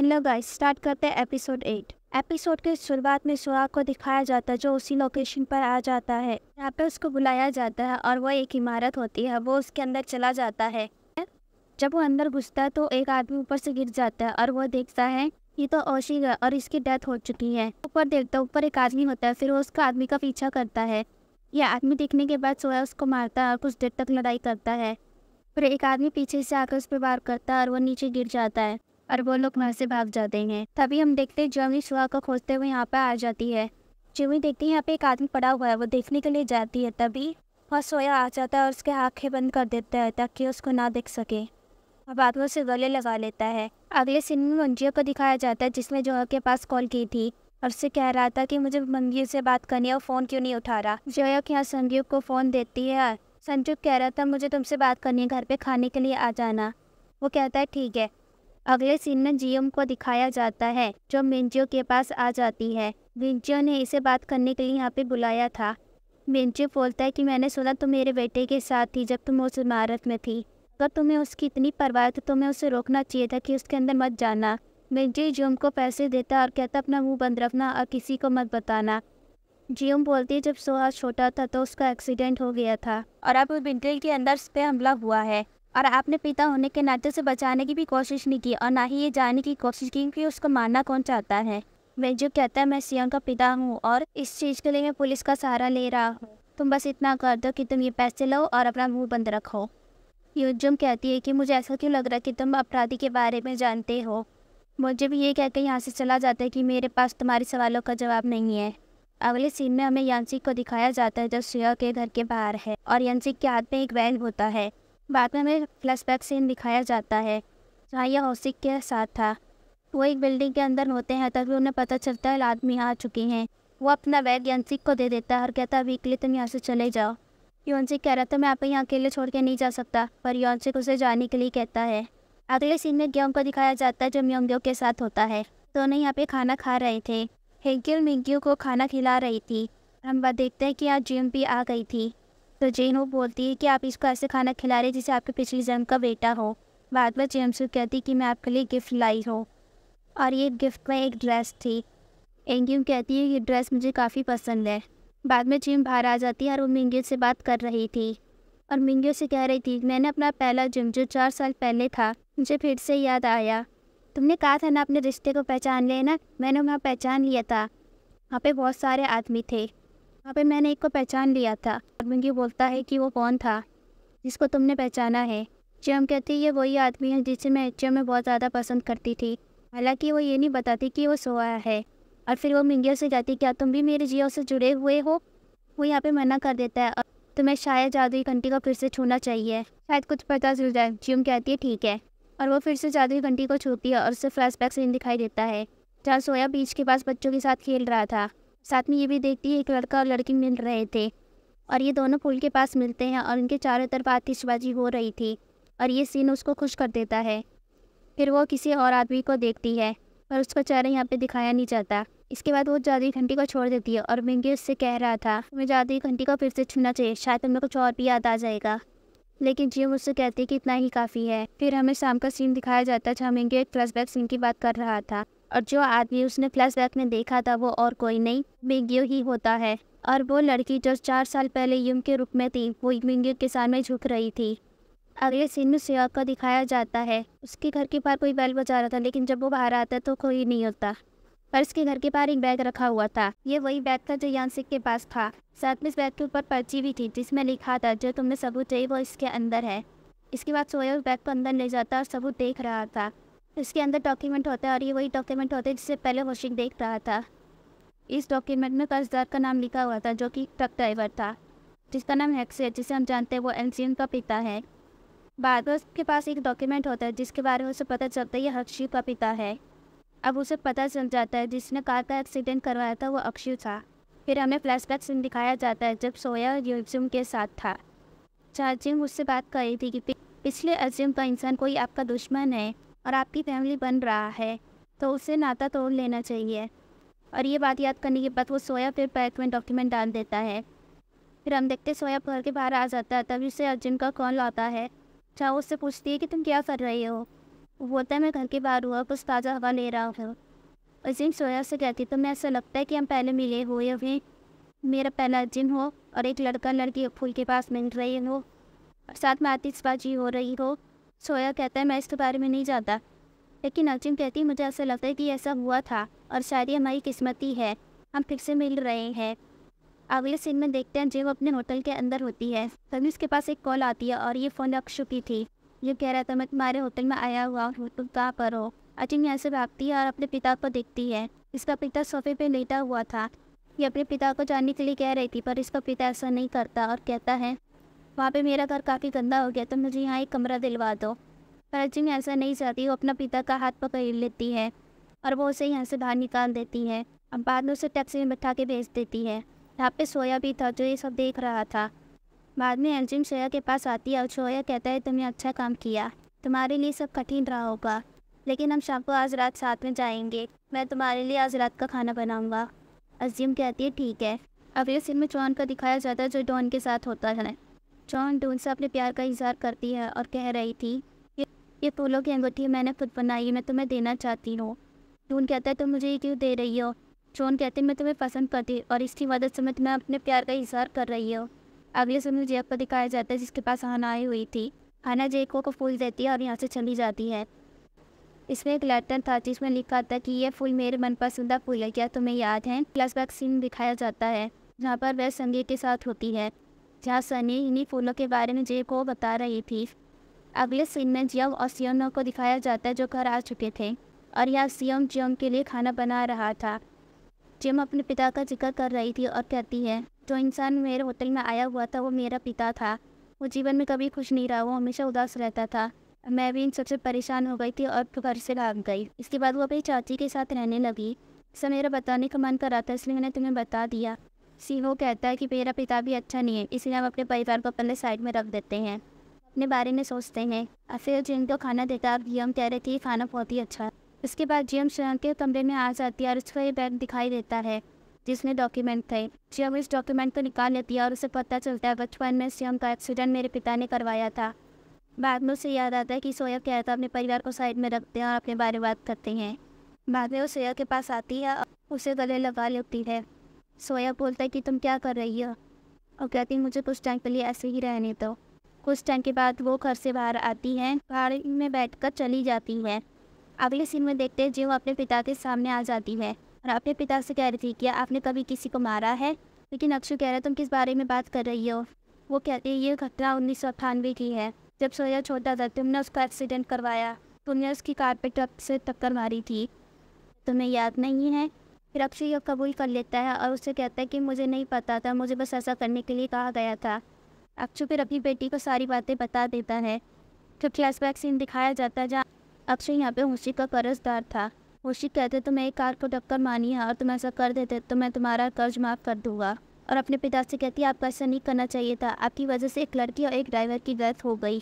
Hello guys, start करते हैं episode 8। Episode के शुरुआत में सुहाग को दिखाया जाता है जो उसी लोकेशन पर आ जाता है। यहाँ पे उसको बुलाया जाता है और वो एक इमारत होती है, वो उसके अंदर चला जाता है। जब वो अंदर घुसता है तो एक आदमी ऊपर से गिर जाता है और वो देखता है ये तो ओशी है और इसकी डेथ हो चुकी है। ऊपर देखता है, ऊपर एक आदमी होता है, फिर वो उसका आदमी का पीछा करता है। ये आदमी देखने के बाद सुहाग उसको मारता है और कुछ देर तक लड़ाई करता है। फिर एक आदमी पीछे से आकर उस पर वार करता है और वो नीचे गिर जाता है और वो लोग वहाँ से भाग जाते हैं। तभी हम देखते हैं जर्मी सुहाग को खोजते हुए यहाँ पे आ जाती है। जिमी देखती है यहाँ पे एक आदमी पड़ा हुआ है, वो देखने के लिए जाती है। तभी वह सोया आ जाता है और उसके आंखें बंद कर देता है ताकि उसको ना देख सके और बाद में उसे गले लगा लेता है। अगले सीन में मंजिया को दिखाया जाता है जिसने जोया के पास कॉल की थी और उससे कह रहा था कि मुझे मंजिया से बात करनी है और फ़ोन क्यों नहीं उठा रहा। जोया के यहाँ संजीव को फ़ोन देती है। संजीव कह रहा था मुझे तुमसे बात करनी है, घर पे खाने के लिए आ जाना। वो कहता है ठीक है। अगले सीन में जियम को दिखाया जाता है जो मिंजियो के पास आ जाती है। मिंजियो ने इसे बात करने के लिए यहाँ पे बुलाया था। मिंजियो बोलता है कि मैंने सुना तुम मेरे बेटे के साथ थी जब तुम उस इमारत में थी। अगर तुम्हें उसकी इतनी परवाह तो तुम्हें उसे रोकना चाहिए था कि उसके अंदर मत जाना। मिंजियो जियम को पैसे देता और कहता अपना मुँह बंद रखना और किसी को मत बताना। जियम बोलती है जब सुहाग छोटा था तो उसका एक्सीडेंट हो गया था और अब बिंटल के अंदर उस पर हमला हुआ है और आपने पिता होने के नाते से बचाने की भी कोशिश नहीं की और ना ही ये जानने की कोशिश की कि उसको मारना कौन चाहता है। जो कहता है मैं सियोन का पिता हूँ और इस चीज़ के लिए मैं पुलिस का सहारा ले रहा हूँ। तुम बस इतना कर दो कि तुम ये पैसे लो और अपना मुंह बंद रखो। युजम कहती है कि मुझे ऐसा क्यों लग रहा है कि तुम अपराधी के बारे में जानते हो। मुझे भी ये कहकर यहाँ से चला जाता है कि मेरे पास तुम्हारे सवालों का जवाब नहीं है। अगले सीन में हमें यांसिक को दिखाया जाता है जो सिया के घर के बाहर है और यांसिक के हाथ में एक बैग होता है। बाद में हमें फ्लैशबैक सीन दिखाया जाता है जहाँ यह हौसिक के साथ था। वो एक बिल्डिंग के अंदर होते हैं तभी उन्हें पता चलता है आदमी आ चुके हैं। वो अपना बैग यांसिक को दे देता है और कहता है अभी के लिए तुम यहाँ से चले जाओ। योनसिक कह रहा था मैं आप यहाँ अकेले छोड़ के नहीं जा सकता, पर योनसिक उसे जाने के लिए कहता है। अगले सीन में ग्योंग को दिखाया जाता है जो म्योंग्यो के साथ होता है। दोनों यहाँ पे खाना खा रहे थे। हेंकिल मिंग्यू को खाना खिला रही थी। हम बात देखते हैं कि आज जिम भी आ गई थी तो जेनो बोलती है कि आप इसको ऐसे खाना खिला रहे जैसे आपके पिछली जन्म का बेटा हो। बाद में जेम्स कहती कि मैं आपके लिए गिफ्ट लाई हूँ और ये गिफ्ट में एक ड्रेस थी। एंग्यूम कहती है ये ड्रेस मुझे काफ़ी पसंद है। बाद में जिम बाहर आ जाती है और वो मिंग्यू से बात कर रही थी और मिंग्यू से कह रही थी मैंने अपना पहला जिम जो 4 साल पहले था मुझे फिर से याद आया। तुमने कहा था ना अपने रिश्ते को पहचान लेना, मैंने वहाँ पहचान लिया था। वहाँ पे बहुत सारे आदमी थे, वहाँ पे मैंने एक को पहचान लिया था। और मिंग्यू बोलता है कि वो कौन था जिसको तुमने पहचाना है। जियम कहती है ये वही आदमी है जिसे मैं एचएम में बहुत ज़्यादा पसंद करती थी। हालांकि वो ये नहीं बताती कि वो सोया है। और फिर वो मिंग्यू से जाती क्या तुम भी मेरे जियो से जुड़े हुए हो। वो यहाँ पे मना कर देता है और तुम्हें शायद जादुई घंटी को फिर से छूना चाहिए, शायद कुछ पता चल जाए। जियम कहती है ठीक है और वो फिर से जादुई घंटी को छूती है और उससे फ्लैशबैक सीन दिखाई देता है जहाँ सोया बीच के पास बच्चों के साथ खेल रहा था। साथ में ये भी देखती है एक लड़का और लड़की मिल रहे थे और ये दोनों पुल के पास मिलते हैं और उनके चारों तरफ आतिशबाजी हो रही थी और ये सीन उसको खुश कर देता है। फिर वो किसी और आदमी को देखती है पर उसका चेहरा यहाँ पे दिखाया नहीं जाता। इसके बाद वो जादुई घंटी को छोड़ देती है और मिंग्यू उससे कह रहा था तुम्हें जादुई घंटी को फिर से छूना चाहिए, शायद तुम्हें कुछ और भी याद आ जाएगा। लेकिन जियम उससे कहती है कि इतना ही काफ़ी है। फिर हमें शाम का सीन दिखाया जाता है जहाँ मिंग्यू एक फ्लैशबैक सीन की बात कर रहा था और जो आदमी उसने फ्लैशबैक में देखा था वो और कोई नहीं मिंग्यू ही होता है। और वो लड़की जो 4 साल पहले युम के रूप में थी वो मिंग्यू के सामने झुक रही थी। अगले सीन में सियाग को दिखाया जाता है उसके घर के बाहर कोई बैल बजा रहा था, लेकिन जब वो बाहर आता है तो कोई नहीं होता। पर उसके घर के बाहर एक बैग रखा हुआ था। ये वही बैग था जो यांसिक के पास था। साथ में इस बैग के ऊपर पर्ची भी थी जिसमें लिखा था जो तुम्हें सबूत चाहिए वो इसके अंदर है। इसके बाद सोया उस बैग को अंदर ले जाता और सबूत देख रहा था। इसके अंदर डॉक्यूमेंट होता है और ये वही डॉक्यूमेंट होते हैं जिससे पहले होशिक देख रहा था। इस डॉक्यूमेंट में कर्जदार का नाम लिखा हुआ था जो कि ट्रक ड्राइवर था जिसका नाम हेक्स है, जिसे हम जानते हैं वो एल्सियन का पिता है। बाद में उसके पास एक डॉक्यूमेंट होता है जिसके बारे में उसे पता चलता है ये अक्षय का पिता है। अब उसे पता चल जाता है जिसने कार का एक्सीडेंट करवाया था वो अक्षय था। फिर हमें फ्लैशबैक सीन दिखाया जाता है जब सोया युजिम के साथ था। जिम उससे बात कर रही थी कि पिछले अजीम का इंसान कोई आपका दुश्मन है और आपकी फैमिली बन रहा है तो उसे नाता तोड़ लेना चाहिए। और ये बात याद करने के बाद वो सोया फिर बैग में डॉक्यूमेंट डाल देता है। फिर हम देखते सोया घर के बाहर आ जाता है तभी उसे अर्जुन का कॉल आता है जहाँ उससे पूछती है कि तुम क्या कर रही हो। बोलता है मैं घर के बाहर हुआ कुछ ताज़ा हवा ले रहा हूँ। उस दिन सोया से कहती तो मैं ऐसा लगता है कि हम पहले मिले हो या फिर मेरा पहला जिम हो और एक लड़का लड़की फूल के पास मिल रही हो और साथ में आतिशबाजी हो रही हो। सोया कहता है मैं इसके बारे में नहीं जानता, लेकिन अर्जुन कहती है मुझे ऐसा लगता है कि ऐसा हुआ था और शायद ये हमारी किस्मती है, हम फिर से मिल रहे हैं। अगले सीन में देखते हैं जिम अपने होटल के अंदर होती है, तभी उसके पास एक कॉल आती है और ये फ़ोन अक्षु की थी। ये कह रहा था मैं तुम्हारे होटल में आया हुआ हूँ, तुम कहाँ पर हो। अर्जुन यहाँ से भागती है और अपने पिता को देखती है। इसका पिता सोफे पे लेटा हुआ था। ये अपने पिता को जानने के लिए कह रही थी, पर इसका पिता ऐसा नहीं करता और कहता है वहाँ पे मेरा घर काफ़ी गंदा हो गया तो मुझे यहाँ एक कमरा दिलवा दो। पर अर्जुन ऐसा नहीं चाहती, वो अपना पिता का हाथ पकड़ लेती है और वो उसे यहाँ से बाहर निकाल देती है। अब बाद में उसे टैक्सी में बैठा के भेज देती है। यहाँ पे सोया भी था जो ये सब देख रहा था। बाद में अर्जुन सोया के पास आती है और सोया कहता है तुमने अच्छा काम किया, तुम्हारे लिए सब कठिन रहा होगा, लेकिन हम शाम को आज रात साथ में जाएंगे, मैं तुम्हारे लिए आज रात का खाना बनाऊंगा। अजीम कहती है ठीक है। अगले सीन में जॉन का दिखाया जाता है जो डॉन के साथ होता है। जॉन डॉन से अपने प्यार का इजहार करती है और कह रही थी ये फूलों की अंगूठी मैंने खुद बनाई, मैं तुम्हें देना चाहती हूँ। डॉन कहता है तुम मुझे ये क्यों दे रही हो। जॉन कहते हैं मैं तुम्हें पसंद करती और इसकी मदद से मैं तुम्हें अपने प्यार का इजहार कर रही हूँ। अगले सीन में जेब को दिखाया जाता है जिसके पास हाना आई हुई थी। हाना जेको को फूल देती है और यहाँ से चली जाती है। इसमें एक लेटर था जिसमें लिखा था कि ये फूल मेरे मनपसंदा फूल है, क्या तुम्हें याद है। फ्लैशबैक सीन दिखाया जाता है जहाँ पर वह संगी के साथ होती है, जहाँ सनी इन्हीं फूलों के बारे में जे को बता रही थी। अगले सीन में जियोंग और सियोंग को दिखाया जाता है जो घर आ चुके थे और यहाँ सियोंग जियोंग के लिए खाना बना रहा था। जिम अपने पिता का जिक्र कर रही थी और कहती है जो इंसान मेरे होटल में आया हुआ था वो मेरा पिता था, वो जीवन में कभी खुश नहीं रहा, वो हमेशा उदास रहता था। मैं भी इन सबसे परेशान हो गई थी और घर से भाग गई। इसके बाद वो अपनी चाची के साथ रहने लगी। इसे मेरा बताने का मन कर रहा था इसलिए मैंने तुम्हें बता दिया। सीहो कहता है कि मेरा पिता भी अच्छा नहीं है, इसलिए हम अपने परिवार को पहले साइड में रख देते हैं, अपने बारे में सोचते हैं। और फिर जिम को खाना देता और जियम कह रही थी खाना बहुत ही अच्छा है। उसके बाद जियम शरण के कमरे में आ जाती है और उसको ये बैग दिखाई देता है जिसमें डॉक्यूमेंट थे। जियम इस डॉक्यूमेंट को निकाल लेती है और उसे पता चलता है बचपन में सियम का एक्सीडेंट मेरे पिता ने करवाया था। बाद में उसे याद आता है कि सोया कहता है अपने परिवार को साइड में रखते हैं और अपने बारे में बात करते हैं। बाद में वो सोया के पास आती है और उसे गले लगा लेती है। सोया बोलता है कि तुम क्या कर रही हो और कहती है मुझे कुछ टाइम के लिए ऐसे ही रहने दो। कुछ टाइम के बाद वो घर से बाहर आती है, गाड़ी में बैठकर चली जाती है। अगले सीन में देखते हैं जो अपने पिता के सामने आ जाती है और अपने पिता से कह रही थी कि आपने कभी किसी को मारा है। लेकिन अक्षु कह रहा है तुम किस बारे में बात कर रही हो। वो कहती है ये घटना 1998 की है, जब सोया छोटा था तुमने उसका एक्सीडेंट करवाया, तुमने उसकी कार पे ट्रक से टक्कर मारी थी, तुम्हें याद नहीं है। फिर अक्षय यह कबूल कर लेता है और उससे कहता है कि मुझे नहीं पता था, मुझे बस ऐसा करने के लिए कहा गया था। अक्षय फिर अपनी बेटी को सारी बातें बता देता है। जब फ्लैशबैक सीन दिखाया जाता है जहाँ अक्षय यहाँ पे होशी का कर्जदार था। होशी कहते तुम्हें एक कार को टक्कर मानी है और तुम ऐसा कर देते तो मैं तुम्हारा कर्ज माफ़ कर दूंगा। और अपने पिता से कहती है आपको ऐसा नहीं करना चाहिए था, आपकी वजह से एक लड़की और एक ड्राइवर की डेथ हो गई।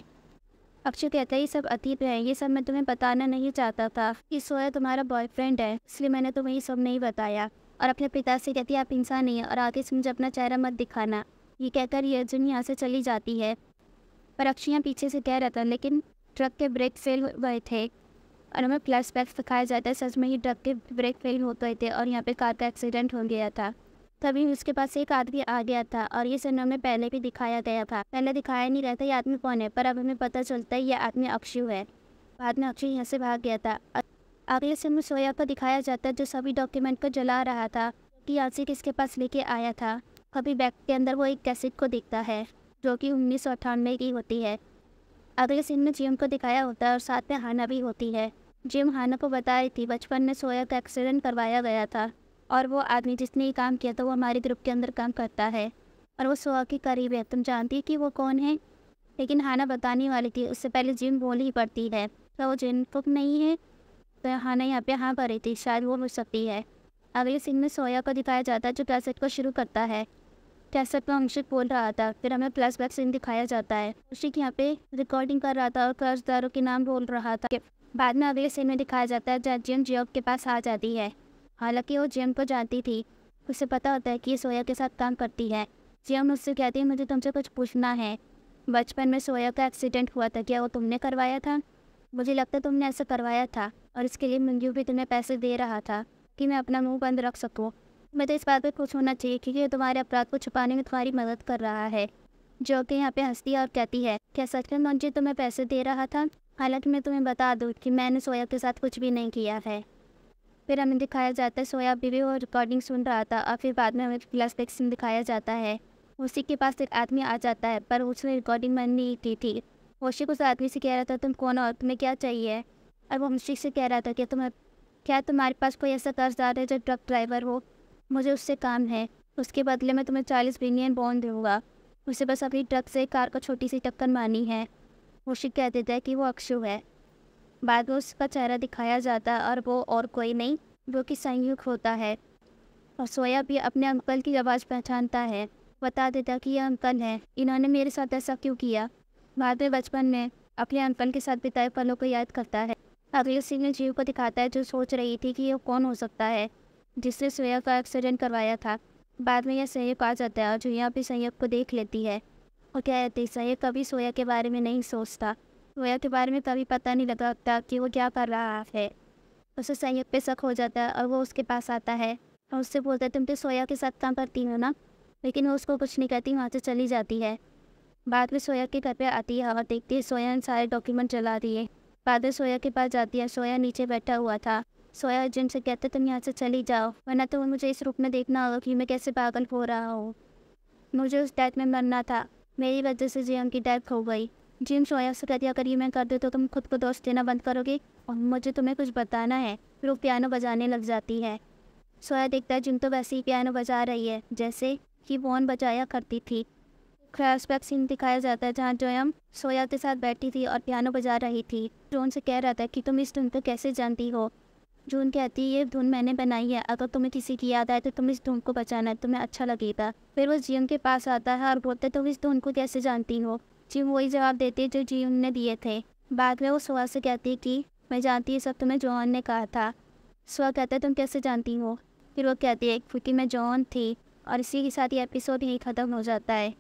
अक्षय कहता है ये सब अतीत है, ये सब मैं तुम्हें बताना नहीं चाहता था कि सोया तुम्हारा बॉयफ्रेंड है, इसलिए मैंने तुम्हें ये सब नहीं बताया। और अपने पिता से कहती है आप इंसान नहीं है और आगे से मुझे अपना चेहरा मत दिखाना। ये कहकर ये अर्जुन यहाँ से चली जाती है। पर अक्षय यहाँ पीछे से कह रहा था लेकिन ट्रक के ब्रेक फेल हो गए थे और हमें फ्लैशबैक दिखाया जाता है सच में ही ट्रक के ब्रेक फेल हो गए थे और यहाँ पे कार का एक्सीडेंट हो गया था। तभी उसके पास एक आदमी आ गया था और ये सिनेमा में पहले भी दिखाया गया था। पहले दिखाया नहीं गया था ये आदमी कौन है, पर अब हमें पता चलता है ये आदमी अक्षु है। बाद में अक्षय यहाँ से भाग गया था। अगले सीन में सोया को दिखाया जाता है जो सभी डॉक्यूमेंट को जला रहा था कि यासी किसके पास लेके आया था। कभी बैग के अंदर वो एक कैसेट को देखता है जो कि 1998 की होती है। अगले सीन में जिम को दिखाया होता है और साथ में हाना भी होती है। जिम हाना को बता रही थी बचपन में सोया का एक्सीडेंट करवाया गया था और वो आदमी जिसने ये काम किया था वो हमारे ग्रुप के अंदर काम करता है और वो सोया के करीब है, तुम जानती है कि वो कौन है। लेकिन हाना बताने वाली थी, उससे पहले जिम बोल ही पड़ती है तो वो जिन को नहीं है तो हाना यहाँ पे हाँ भरी थी, शायद वो हो सकती है। अगले सीन में सोया को दिखाया जाता है जो कैसेट को शुरू करता है। कैसेट में अंशिक बोल रहा था, फिर हमें फ्लैशबैक सीन दिखाया जाता है। अंशिक यहाँ पे रिकॉर्डिंग कर रहा था और कर्जदारों के नाम बोल रहा था। बाद में अगले सीन में दिखाया जाता है जहाँ जिम जियोंग के पास आ जाती है। हालांकि वो जियोंग को जानती थी, उसे पता होता है कि ये सोया के साथ काम करती है। जियोंग उससे कहती है मुझे तुमसे कुछ पूछना है, बचपन में सोया का एक्सीडेंट हुआ था, क्या वो तुमने करवाया था। मुझे लगता है तुमने ऐसा करवाया था और इसके लिए मंजू भी तुम्हें पैसे दे रहा था कि मैं अपना मुंह बंद रख सकूं। मैं तो इस बात पर खुश होना चाहिए क्योंकि ये तुम्हारे अपराध को छुपाने में तुम्हारी मदद कर रहा है। जो कि यहाँ पे हंसती है और कहती है, क्या सच में मंजू तुम्हें पैसे दे रहा था? हालांकि मैं तुम्हें बता दूँ कि मैंने सोया के साथ कुछ भी नहीं किया है। फिर हमें दिखाया जाता है सोया अभी भी वो रिकॉर्डिंग सुन रहा था और फिर बाद में हमें फ्लैशबैक सीन दिखाया जाता है। उसी के पास एक आदमी आ जाता है पर उसने रिकॉर्डिंग बंद नहीं की थी। होशिक उस आदमी से कह रहा था तुम कौन हो और तुम्हें क्या चाहिए, और वो होशिक से कह रहा था कि क्या तुम्हारे पास कोई ऐसा कर्जदार है जो ट्रक ड्राइवर हो? मुझे उससे काम है, उसके बदले में तुम्हें 40 बिलियन बॉन्ड दूंगा। उसे बस अपनी ट्रक से कार को छोटी सी टक्कर मारनी है। होशिक कह देता है कि वो अक्षु है। बाद में उसका चेहरा दिखाया जाता है और वो और कोई नहीं जो कि संयुक्त होता है। और सोया भी अपने अंकल की आवाज़ पहचानता है, बता देता कि ये अंकल है, इन्होंने मेरे साथ ऐसा क्यों किया। बाद में बचपन में अपने अंकल के साथ बिताए पलों को याद करता है। अगले सीन में जीव को दिखाता है जो सोच रही थी कि ये कौन हो सकता है जिसने सोया का एक्सीडेंट करवाया था। बाद में यह संयोग आ जाता है और जो यहाँ भी संयोग को देख लेती है और क्या कहती है, संयोग कभी सोया के बारे में नहीं सोचता, सोया के बारे में कभी पता नहीं लगता कि वो क्या कर रहा है। उसे संयोग पे शक हो जाता है और वो उसके पास आता है और उससे बोलता है तुम तो सोया के साथ काम करती हो ना, लेकिन वो उसको कुछ नहीं कहती, वहाँ से चली जाती है। बाद में सोया के घर पे आती है और देखती है सोया इन सारे डॉक्यूमेंट चला रही है। बाद में सोया के पास जाती है, सोया नीचे बैठा हुआ था। सोया जिम से कहते तुम यहाँ से चली जाओ वरना तो मुझे इस रूप में देखना होगा कि मैं कैसे पागल हो रहा हूँ। मुझे उस डेथ में मरना था, मेरी वजह से जिम की डेथ हो गई। जिम सोया से कहती अगर ये मैं कर दूँ तो तुम खुद को दोस्त देना बंद करोगे और मुझे तुम्हें कुछ बताना है। फिर वो पियानो बजाने लग जाती है। सोया देखता है जिम तो वैसे ही पियानो बजा रही है जैसे कि वॉन बजाया करती थी। फ्लैशबैक सीन दिखाया जाता है जहाँ जोयम सोया के साथ बैठी थी और पियानो बजा रही थी। जो उनसे कह रहा था कि तुम इस धुन को कैसे जानती हो। जून कहती है ये धुन मैंने बनाई है, अगर तुम्हें किसी की याद आए तो तुम इस धुन को बचाना, तुम्हें अच्छा लगेगा। फिर वो जिम के पास आता है और बोलता है तुम इस धुन को कैसे जानती हो। जिम वही जवाब देती है जो जिम ने दिए थे। बाद में वो सोया से कहती है कि मैं जानती है सब तुम्हें जॉन ने कहा था। सोया कहता है तुम कैसे जानती हो। फिर वो कहती है क्योंकि मैं जॉन थी। और इसी के साथ ये एपिसोड यहीं ख़त्म हो जाता है।